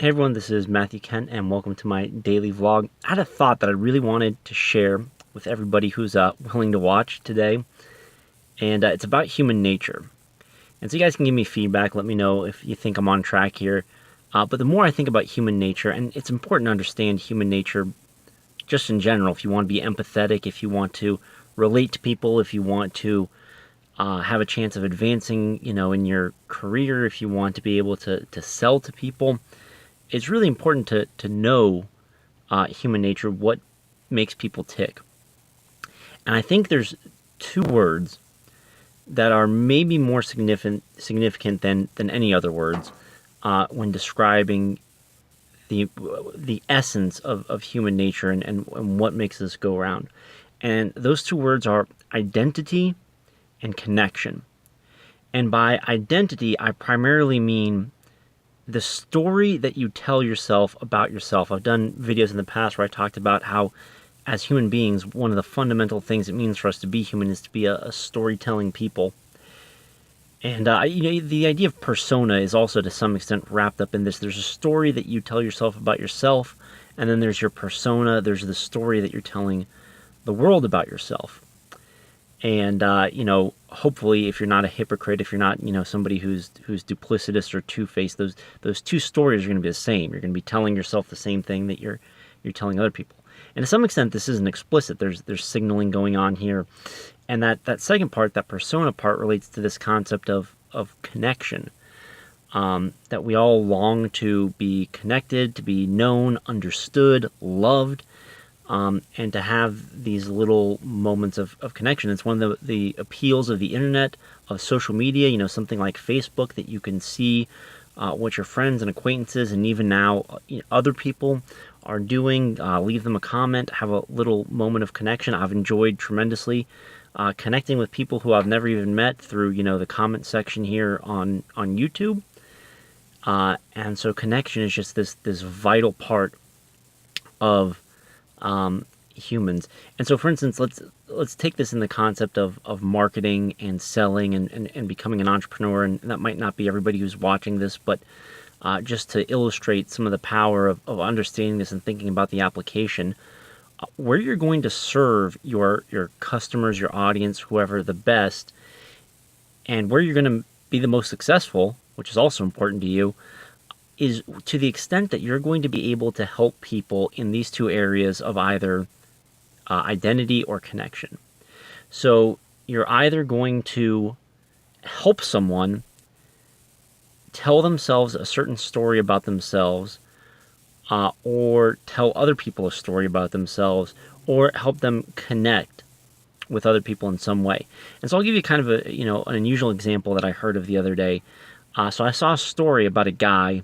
Hey everyone, this is Matthew Kent, and welcome to my daily vlog. I had a thought that I really wanted to share with everybody who's willing to watch today, and it's about human nature. And so you guys can give me feedback, let me know if you think I'm on track here. But the more I think about human nature, and it's important to understand human nature just in general, if you want to be empathetic, if you want to relate to people, if you want to have a chance of advancing, in your career, if you want to be able to sell to people, it's really important to know human nature, what makes people tick. And I think there's two words that are maybe more significant than any other words when describing the essence of human nature and what makes us go around. And those two words are identity and connection. And by identity, I primarily mean the story that you tell yourself about yourself. I've done videos in the past where I talked about how, as human beings, one of the fundamental things it means for us to be human is to be a storytelling people. And the idea of persona is also to some extent wrapped up in this. There's a story that you tell yourself about yourself, and then there's your persona. There's the story that you're telling the world about yourself. And hopefully, if you're not a hypocrite, if you're not somebody who's duplicitous or two-faced, those two stories are going to be the same. You're going to be telling yourself the same thing that you're telling other people. And to some extent, this isn't explicit. There's signaling going on here, and that second part, that persona part, relates to this concept of connection. That we all long to be connected, to be known, understood, loved. And to have these little moments of connection. It's one of the appeals of the internet, of social media, something like Facebook, that you can see what your friends and acquaintances and even now other people are doing. Leave them a comment, have a little moment of connection. I've enjoyed tremendously connecting with people who I've never even met through, the comment section here on YouTube. And so connection is just this vital part of humans. And so, for instance, let's take this in the concept of marketing and selling and becoming an entrepreneur. And that might not be everybody who's watching this, but just to illustrate some of the power of understanding this and thinking about the application, where you're going to serve your customers, your audience, whoever, the best, and where you're going to be the most successful, which is also important to you, is to the extent that you're going to be able to help people in these two areas of either identity or connection. So you're either going to help someone tell themselves a certain story about themselves, or tell other people a story about themselves, or help them connect with other people in some way. And so I'll give you kind of an unusual example that I heard of the other day. So I saw a story about a guy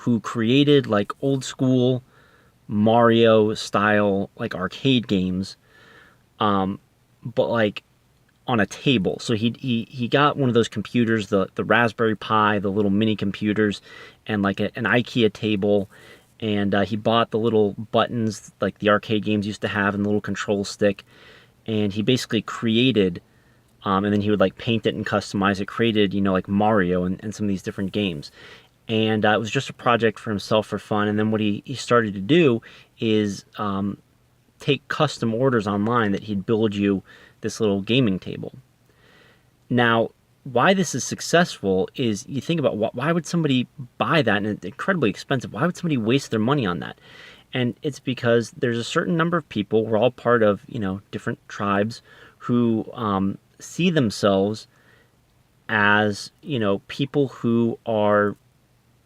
who created like old school Mario style like arcade games, but like on a table. So he got one of those computers, the Raspberry Pi, the little mini computers, and like an IKEA table, and he bought the little buttons like the arcade games used to have and the little control stick, and he basically created, and then he would like paint it and customize it, created like Mario and some of these different games. And it was just a project for himself for fun. And then what he started to do is take custom orders online that he'd build you this little gaming table. Now, why this is successful is you think about why would somebody buy that, and it's incredibly expensive. Why would somebody waste their money on that? And it's because there's a certain number of people, we're all part of, different tribes, who see themselves as, people who are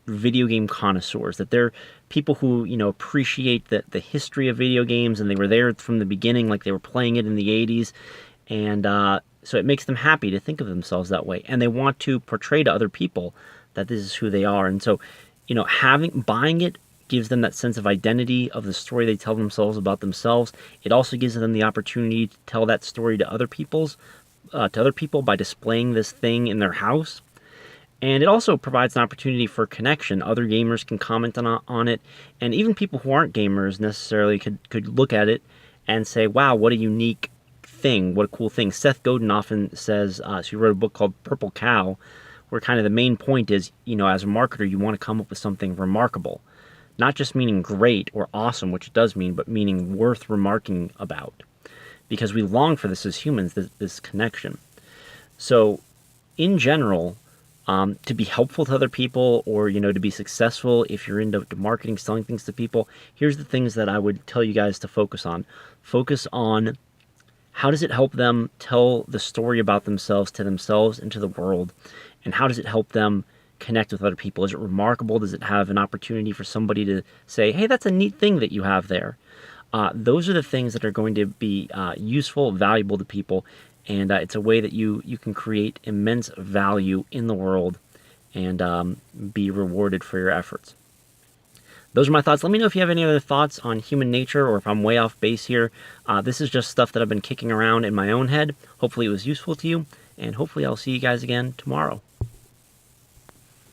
video game connoisseurs, that they're people who appreciate the history of video games, and they were there from the beginning, like they were playing it in the 80s, and so it makes them happy to think of themselves that way, and they want to portray to other people that this is who they are. And so buying it gives them that sense of identity, of the story they tell themselves about themselves. It also gives them the opportunity to tell that story to other people by displaying this thing in their house. And it also provides an opportunity for connection. Other gamers can comment on it, and even people who aren't gamers necessarily could look at it and say, wow, what a unique thing, what a cool thing. Seth Godin often says, so he wrote a book called Purple Cow, where kind of the main point is, as a marketer, you want to come up with something remarkable. Not just meaning great or awesome, which it does mean, but meaning worth remarking about. Because we long for this as humans, this connection. So, in general, to be helpful to other people, or to be successful if you're into marketing, selling things to people, here's the things that I would tell you guys to focus on. Focus on how does it help them tell the story about themselves to themselves and to the world, and how does it help them connect with other people? Is it remarkable? Does it have an opportunity for somebody to say, hey, that's a neat thing that you have there? Those are the things that are going to be useful, valuable to people, and it's a way that you can create immense value in the world and be rewarded for your efforts. Those are my thoughts. Let me know if you have any other thoughts on human nature, or if I'm way off base here. This is just stuff that I've been kicking around in my own head. Hopefully it was useful to you, and hopefully I'll see you guys again tomorrow.